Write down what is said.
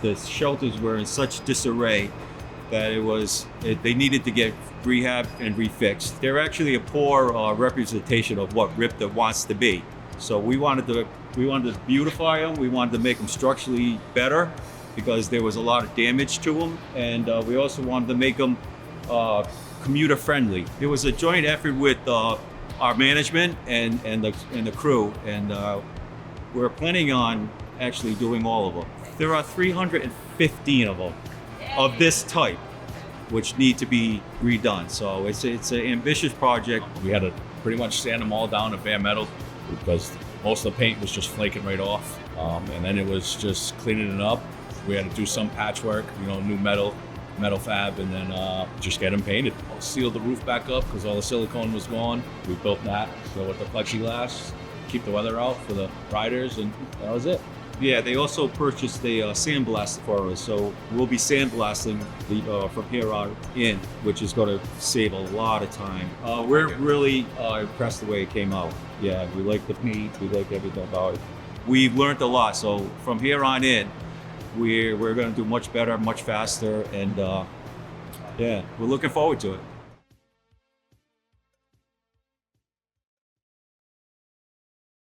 the shelters were in such disarray that they needed to get rehab and refixed. They're actually a poor representation of what RIPTA wants to be. So we wanted to beautify them. We wanted to make them structurally better because there was a lot of damage to them, and we also wanted to make them commuter friendly. It was a joint effort with our management and the crew, and we're planning on actually doing all of them. There are 315 of them of this type, which need to be redone. So it's an ambitious project. We had to pretty much sand them all down to bare metal because most of the paint was just flaking right off. And then it was just cleaning it up. We had to do some patchwork, new metal fab, and then just get them painted. Seal the roof back up because all the silicone was gone. We built that. So with the plexiglass, keep the weather out for the riders, and that was it. Yeah, they also purchased a sandblaster for us, so we'll be sandblasting from here on in, which is going to save a lot of time. We're really impressed the way it came out. Yeah, we like the paint, we like everything about it. We've learned a lot, so from here on in, we're going to do much better, much faster, and yeah, we're looking forward to it.